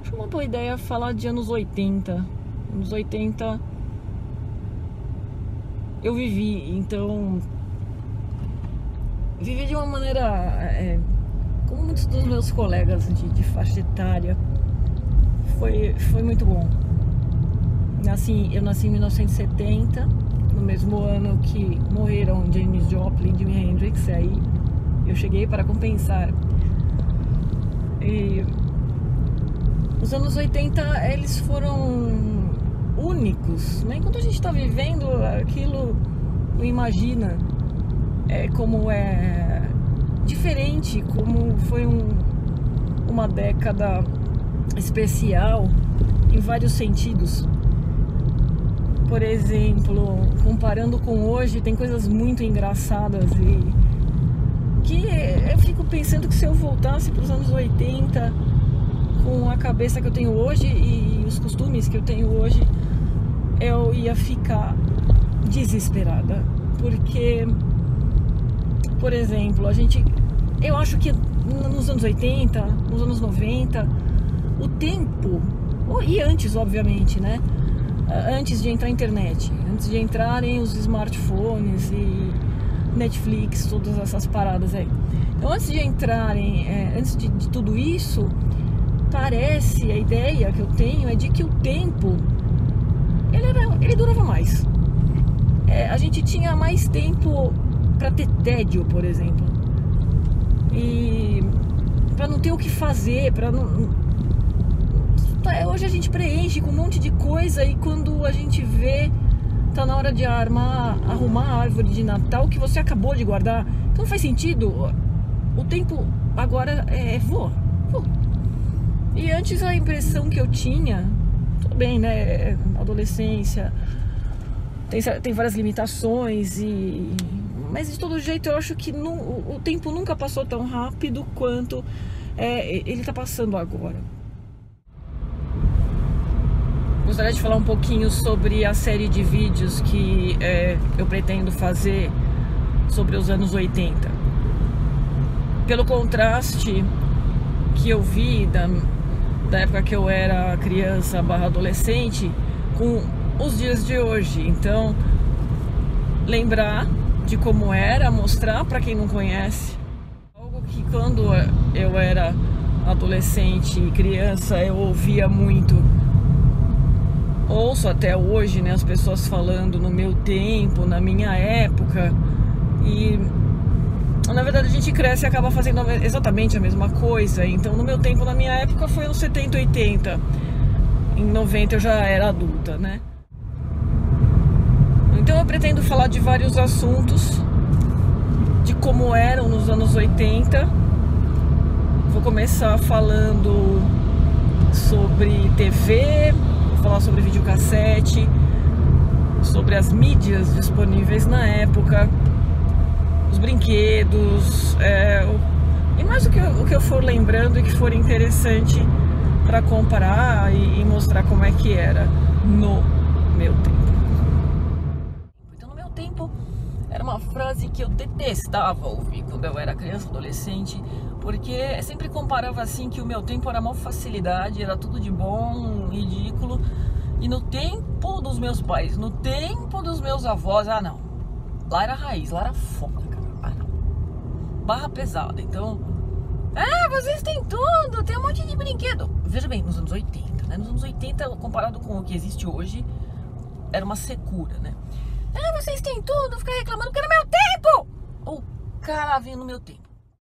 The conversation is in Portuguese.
Acho uma boa ideia falar de anos 80. Anos 80 eu vivi, então vivi de uma maneira, como muitos dos meus colegas de faixa etária. Foi muito bom. Eu nasci em 1970, no mesmo ano que morreram Janis Joplin e Jimi Hendrix. Aí eu cheguei para compensar. E os anos 80, eles foram únicos, né? Enquanto a gente está vivendo aquilo, não imagina como é diferente, como foi uma década especial em vários sentidos. Por exemplo, comparando com hoje, tem coisas muito engraçadas e que eu fico pensando que se eu voltasse para os anos 80 com a cabeça que eu tenho hoje e os costumes que eu tenho hoje, eu ia ficar desesperada. Porque, por exemplo, eu acho que nos anos 80, nos anos 90, o tempo, e antes, obviamente, né? Antes de entrar a internet, antes de entrarem os smartphones e Netflix, todas essas paradas aí. Então, antes de entrarem, antes de tudo isso, parece, a ideia que eu tenho é de que o tempo ele durava mais. A gente tinha mais tempo para ter tédio, por exemplo, e para não ter o que fazer, para não. Hoje a gente preenche com um monte de coisa e quando a gente vê, tá na hora de arrumar a árvore de Natal que você acabou de guardar. Então não faz sentido. O tempo agora voa. E antes a impressão que eu tinha, tudo bem, né? Adolescência tem várias limitações, mas de todo jeito eu acho que o tempo nunca passou tão rápido quanto ele tá passando agora. Gostaria de falar um pouquinho sobre a série de vídeos que eu pretendo fazer sobre os anos 80. Pelo contraste que eu vi da época que eu era criança / adolescente com os dias de hoje. Então, lembrar de como era, mostrar para quem não conhece. Algo que quando eu era adolescente e criança eu ouvia muito. Ouço até hoje, né, as pessoas falando no meu tempo, na minha época, e na verdade a gente cresce e acaba fazendo exatamente a mesma coisa. Então no meu tempo, na minha época, foi nos 70, 80. Em 90 eu já era adulta, né? Então eu pretendo falar de vários assuntos, de como eram nos anos 80. Vou começar falando sobre TV, falar sobre videocassete, sobre as mídias disponíveis na época, os brinquedos, e mais o que eu for lembrando e que for interessante para comparar e mostrar como é que era no meu tempo. Então, no meu tempo, era uma frase que eu detestava ouvir quando eu era criança, adolescente, porque sempre comparava assim que o meu tempo era uma facilidade, era tudo de bom, ridículo. E no tempo dos meus pais, no tempo dos meus avós, não. Lá era raiz, lá era foda, cara. Não. Barra pesada. Então, vocês têm tudo, tem um monte de brinquedo. Veja bem, nos anos 80, né? Nos anos 80, comparado com o que existe hoje, era uma secura, né? Vocês têm tudo, fica reclamando que era meu tempo. O cara vinha no meu tempo.